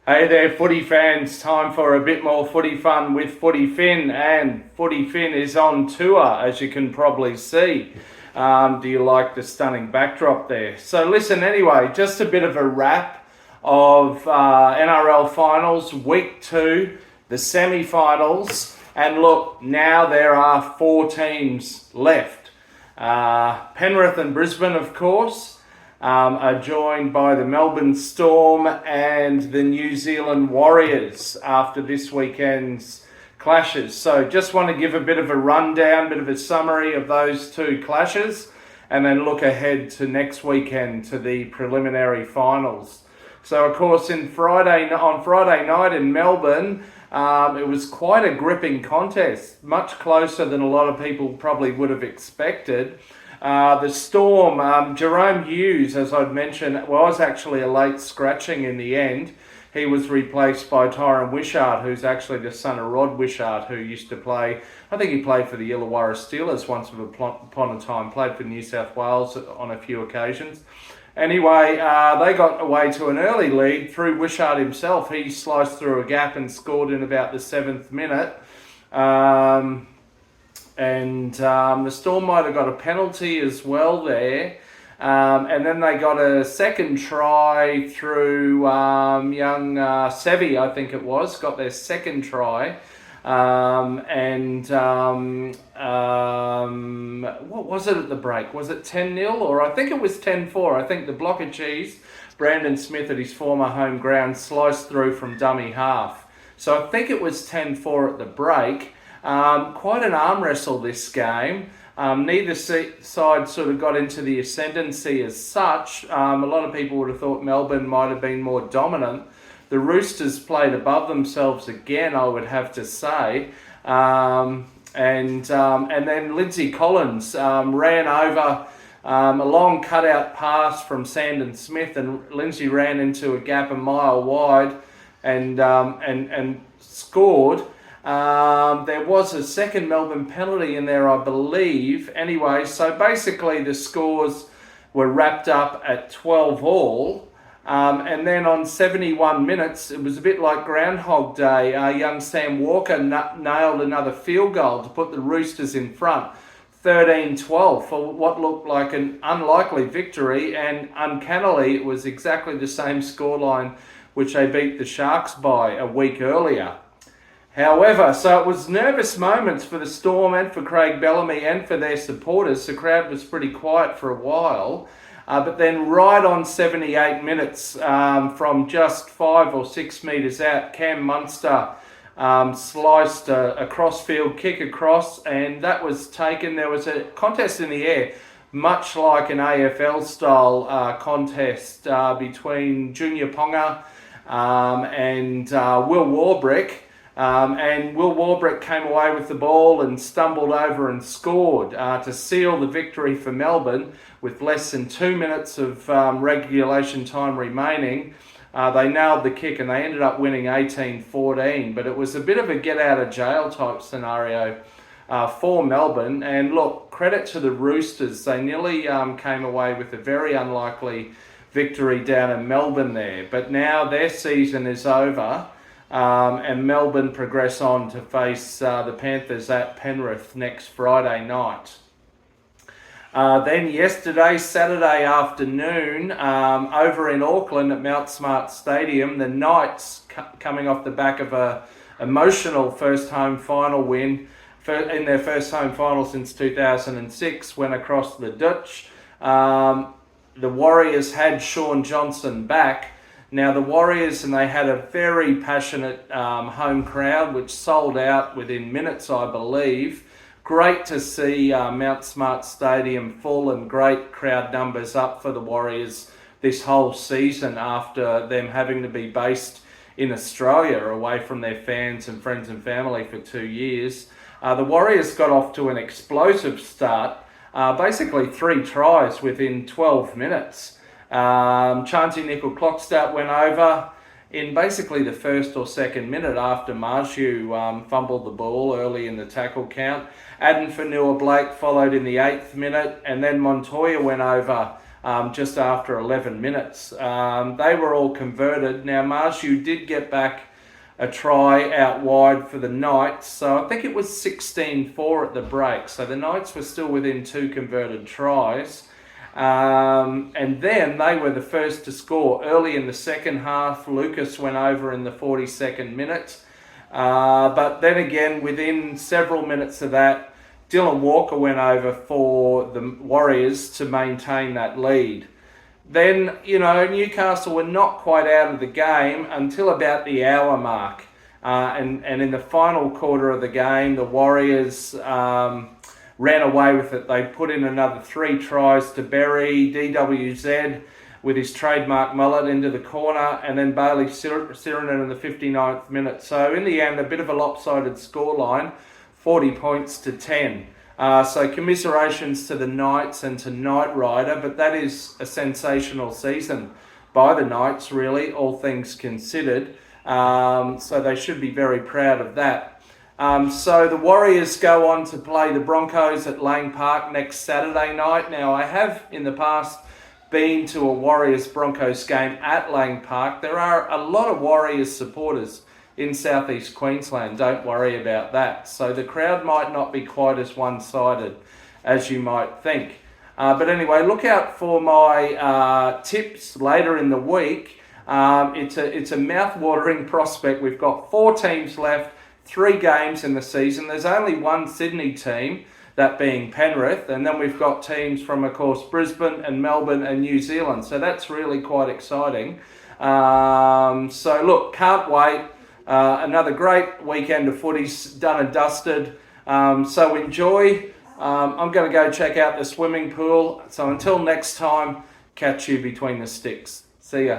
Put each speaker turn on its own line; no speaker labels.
Hey there, footy fans. Time for a bit more footy fun with Footy Finn, and Footy Finn is on tour, as you can probably see. Do you like the stunning backdrop there? So listen, anyway, just a bit of a wrap of NRL finals, week 2, the semi-finals, and look, now there are 4 teams left. Penrith and Brisbane, of course, are joined by the Melbourne Storm and the New Zealand Warriors after this weekend's clashes. So just want to give a bit of a rundown, bit of a summary of those 2 clashes, and then look ahead to next weekend to the preliminary finals. So of course on Friday night in Melbourne, it was quite a gripping contest, much closer than a lot of people probably would have expected. The Storm, Jerome Hughes, as I'd mentioned, was actually a late scratching in the end. He was replaced by Tyron Wishart, who's actually the son of Rod Wishart, who used to play, I think he played for the Illawarra Steelers once upon a time, played for New South Wales on a few occasions. Anyway, they got away to an early lead through Wishart himself. He sliced through a gap and scored in about the 7th minute. The Storm might have got a penalty as well there. And then they got a second try through young Sevi, I think it was, got their second try. What was it at the break? Was it 10-0 or I think it was 10-4. I think the block of cheese, Brandon Smith at his former home ground, sliced through from dummy half. So I think it was 10-4 at the break. Quite an arm wrestle this game. Neither side sort of got into the ascendancy as such. A lot of people would have thought Melbourne might have been more dominant. The Roosters played above themselves again, I would have to say. And then Lindsay Collins ran over a long cutout pass from Sandon Smith, and Lindsay ran into a gap a mile wide and scored. There was a second Melbourne penalty in there, I believe. Anyway, so basically the scores were wrapped up at 12-all. And then on 71 minutes, it was a bit like Groundhog Day. Young Sam Walker nailed another field goal to put the Roosters in front, 13-12, for what looked like an unlikely victory. And uncannily, it was exactly the same scoreline which they beat the Sharks by a week earlier. However, so it was nervous moments for the Storm and for Craig Bellamy and for their supporters. The crowd was pretty quiet for a while. But then right on 78 minutes, from just 5 or 6 metres out, Cam Munster sliced a cross-field kick across, and that was taken. There was a contest in the air, much like an AFL-style contest between Junior Ponga and Will Warbrick. And Will Warbrick came away with the ball and stumbled over and scored to seal the victory for Melbourne with less than 2 minutes of regulation time remaining. They nailed the kick and they ended up winning 18-14, but it was a bit of a get-out-of-jail type scenario for Melbourne. And look, credit to the Roosters. They nearly came away with a very unlikely victory down in Melbourne there, but now their season is over. And Melbourne progress on to face the Panthers at Penrith next Friday night. Then yesterday, Saturday afternoon, over in Auckland at Mount Smart Stadium, the Knights, coming off the back of a emotional first home final win, in their first home final since 2006, went across the Dutch. The Warriors had Sean Johnson back. Now the Warriors, and they had a very passionate home crowd, which sold out within minutes, I believe. Great to see Mount Smart Stadium full and great crowd numbers up for the Warriors this whole season after them having to be based in Australia away from their fans and friends and family for 2 years. The Warriors got off to an explosive start, basically 3 tries within 12 minutes. Chanti Nickel-Clockstart went over in basically the first or second minute after Marju fumbled the ball early in the tackle count. Aden Fanua-Blake followed in the 8th minute, and then Montoya went over just after 11 minutes. They were all converted. Now, Marshu did get back a try out wide for the Knights, so I think it was 16-4 at the break. So the Knights were still within 2 converted tries. And then they were the first to score. Early in the second half, Lucas went over in the 42nd minute. But then again, within several minutes of that, Dylan Walker went over for the Warriors to maintain that lead. Then, Newcastle were not quite out of the game until about the hour mark. And in the final quarter of the game, the Warriors ran away with it. They put in another 3 tries to bury DWZ with his trademark mullet into the corner, and then Bailey Sirenen in the 59th minute. So in the end, a bit of a lopsided scoreline, 40 points to 10. So commiserations to the Knights and to Knight Rider, but that is a sensational season by the Knights, really, all things considered. So they should be very proud of that. So the Warriors go on to play the Broncos at Lang Park next Saturday night. Now, I have in the past been to a Warriors-Broncos game at Lang Park. There are a lot of Warriors supporters in southeast Queensland. Don't worry about that. So the crowd might not be quite as one-sided as you might think. But anyway, look out for my tips later in the week. It's a mouth-watering prospect. We've got 4 teams left, 3 games in the season. There's only one Sydney team, that being Penrith, and then we've got teams from, of course, Brisbane and Melbourne and New Zealand. So that's really quite exciting. So look, can't wait. Another great weekend of footy's done and dusted. So enjoy. I'm going to go check out the swimming pool. So until next time, catch you between the sticks. See ya.